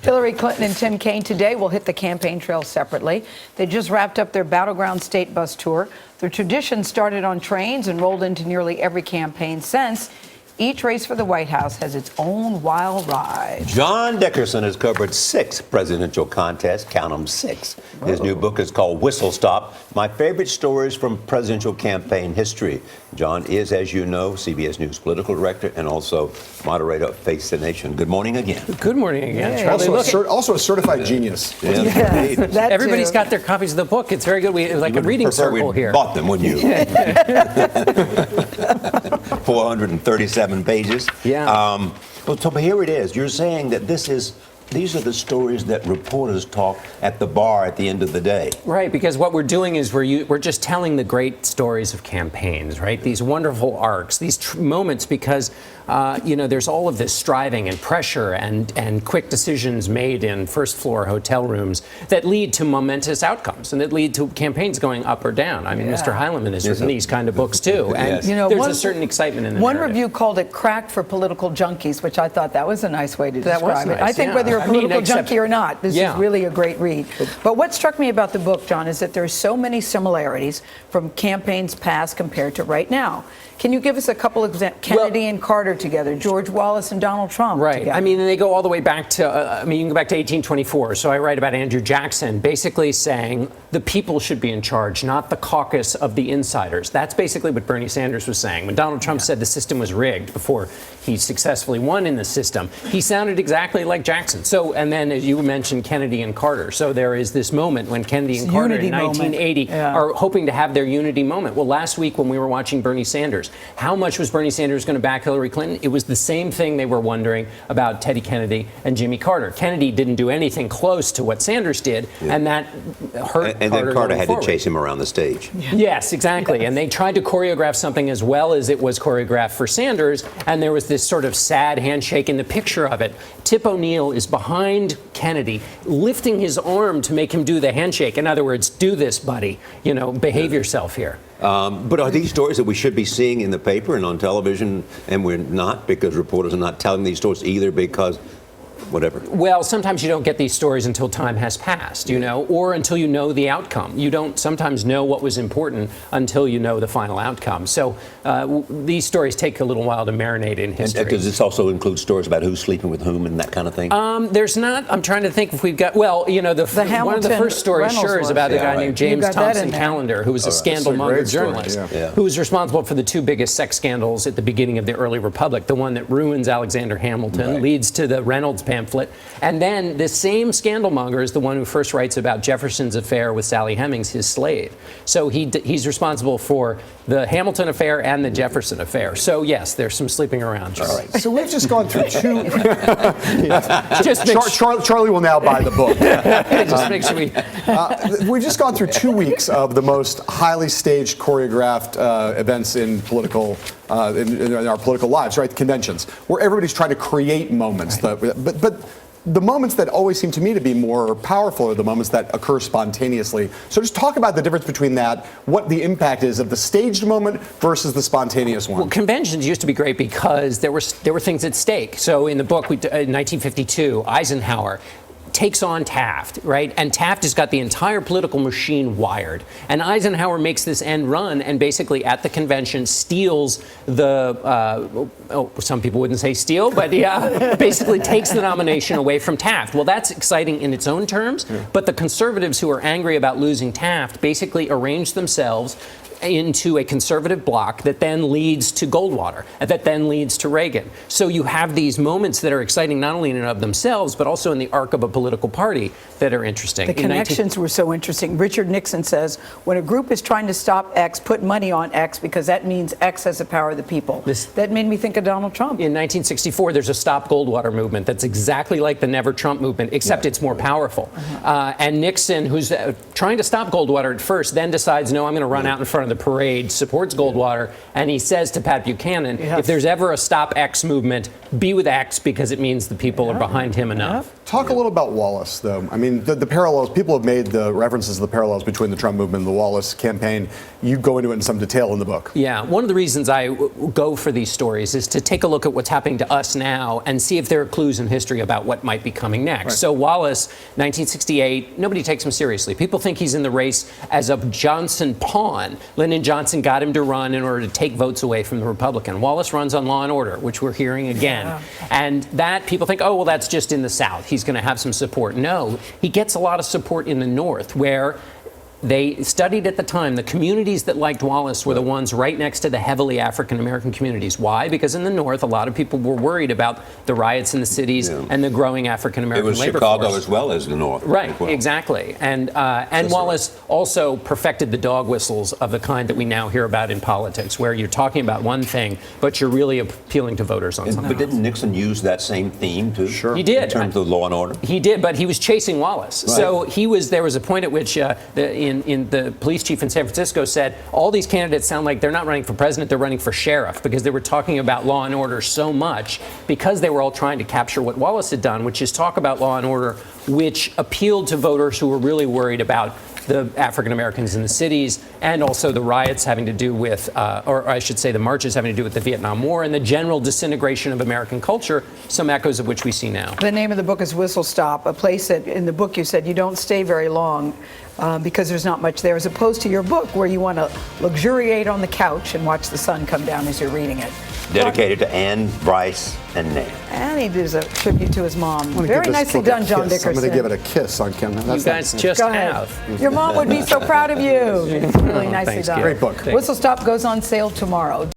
Hillary Clinton and Tim Kaine today will hit the campaign trail separately. They just wrapped up their battleground state bus tour. The tradition started on trains and rolled into nearly every campaign since. Each race for the White House has its own wild ride. John Dickerson has covered 6 presidential contests, count them 6. His new book is called Whistlestop, My Favorite Stories from Presidential Campaign History. John is, as you know, CBS News political director and also moderator of Face the Nation. Good morning again. Good morning again, Yeah. Charlie. Also a certified genius. Yeah, that Everybody's too. got their copies of the book. It's very good. We like a reading circle here. Bought them, wouldn't you? 437 pages. Yeah. Well, so here it is. You're saying that these are the stories that reporters talk at the bar at the end of the day. Right, because what we're doing is we're just telling the great stories of campaigns, right? These wonderful arcs, these moments, because there's all of this striving and pressure and quick decisions made in first floor hotel rooms that lead to momentous outcomes and that lead to campaigns going up or down. I mean, Mr. Heilemann has written these kind of books too, and there's a certain excitement in the One narrative. review called it crack for political junkies, which I thought that was a nice way to describe it. nice, I think whether you're a political junkie or not, this is really a great read. But what struck me about the book, John, is that there's so many similarities from campaigns past compared to right now. Can you give us a couple of examples? Kennedy and Carter together, George Wallace and Donald Trump together. I mean, they go all the way back to, you can go back to 1824. So I write about Andrew Jackson basically saying the people should be in charge, not the caucus of the insiders. That's basically what Bernie Sanders was saying. When Donald Trump said the system was rigged before he successfully won in the system, he sounded exactly like Jackson. So, and then as you mentioned, Kennedy and Carter. So there is this moment when Kennedy and Carter in 1980 are hoping to have their unity moment. Well, last week when we were watching Bernie Sanders, how much was Bernie Sanders going to back Hillary Clinton? It was the same thing they were wondering about Teddy Kennedy and Jimmy Carter. Kennedy didn't do anything close to what Sanders did, and that hurt And Carter then Carter had forward. to chase him around the stage. Yes, exactly. And they tried to choreograph something as well as it was choreographed for Sanders, and there was this sort of sad handshake in the picture of it. Tip O'Neill is behind Kennedy, lifting his arm to make him do the handshake. In other words, do this, buddy. Behave yourself here. But are these stories that we should be seeing in the paper and on television, and we're not because reporters are not telling these stories either because whatever? Well, sometimes you don't get these stories until time has passed, or until you know the outcome. You don't sometimes know what was important until you know the final outcome. So these stories take a little while to marinate in history. Does this also include stories about who's sleeping with whom and that kind of thing? There's not. I'm trying to think if we've got. Well, one of the first stories is about a guy named James Thompson Callender, who was a scandal-monger journalist, who was responsible for the 2 biggest sex scandals at the beginning of the early republic. The one that ruins Alexander Hamilton, leads to the Reynolds pamphlet, and then the same scandalmonger is the one who first writes about Jefferson's affair with Sally Hemings, his slave. So he's responsible for the Hamilton affair and the Jefferson affair. So yes, there's some sleeping around. All right. So we've just gone through 2. Just Charlie will now buy the book. just make sure We've just gone through 2 weeks of the most highly staged, choreographed events in political in our political lives, right? Conventions, where everybody's trying to create moments. But the moments that always seem to me to be more powerful are the moments that occur spontaneously. So just talk about the difference between that, what the impact is of the staged moment versus the spontaneous one. Well, conventions used to be great because there were things at stake. So in the book, in 1952, Eisenhower takes on Taft, right? And Taft has got the entire political machine wired. And Eisenhower makes this end run and basically at the convention steals some people wouldn't say steal, but basically takes the nomination away from Taft. Well, that's exciting in its own terms, but the conservatives who are angry about losing Taft basically arrange themselves into a conservative bloc that then leads to Goldwater, that then leads to Reagan. So you have these moments that are exciting not only in and of themselves, but also in the arc of a political party that are interesting. The connections were so interesting. Richard Nixon says, when a group is trying to stop X, put money on X because that means X has the power of the people. That made me think of Donald Trump. In 1964, there's a Stop Goldwater movement that's exactly like the Never Trump movement, except it's more powerful. And Nixon, who's trying to stop Goldwater at first, then decides, no, I'm going to run out in front of the parade, supports Goldwater, and he says to Pat Buchanan, if there's ever a Stop X movement, be with X because it means the people are behind him enough. Talk a little about Wallace, though. I mean, the parallels, people have made the references to the parallels between the Trump movement and the Wallace campaign. You go into it in some detail in the book. Yeah, one of the reasons I go for these stories is to take a look at what's happening to us now and see if there are clues in history about what might be coming next. Right. So Wallace, 1968, nobody takes him seriously. People think he's in the race as a Johnson pawn. Lyndon Johnson got him to run in order to take votes away from the Republican. Wallace runs on law and order, which we're hearing again. Yeah. And that, people think, oh, well, that's just in the South. He's going to have some support. No, he gets a lot of support in the North, where they studied at the time the communities that liked Wallace were the ones right next to the heavily African-American communities. Why? Because in the North, a lot of people were worried about the riots in the cities and the growing African-American labor force. It was Chicago as well as the North. Right, well. Exactly. And Wallace also perfected the dog whistles of the kind that we now hear about in politics, where you're talking about one thing, but you're really appealing to voters on something But didn't Nixon use that same theme, too? Sure. He did. In terms of law and order? He did, but he was chasing Wallace. Right. So there was a point at which the police chief in San Francisco said, all these candidates sound like they're not running for president, they're running for sheriff, because they were talking about law and order so much because they were all trying to capture what Wallace had done, which is talk about law and order, which appealed to voters who were really worried about the African Americans in the cities, and also the riots having to do with, or I should say the marches having to do with the Vietnam War and the general disintegration of American culture, some echoes of which we see now. The name of the book is Whistlestop, a place that in the book you said you don't stay very long because there's not much there, as opposed to your book where you want to luxuriate on the couch and watch the sun come down as you're reading it. Dedicated to Anne, Bryce, and Nan. And he does a tribute to his mom. Very nicely done, John Dickerson. I'm going to give it a kiss on camera. You guys just have. Your mom would be so proud of you. It's really nicely done. Great book. Whistlestop goes on sale tomorrow.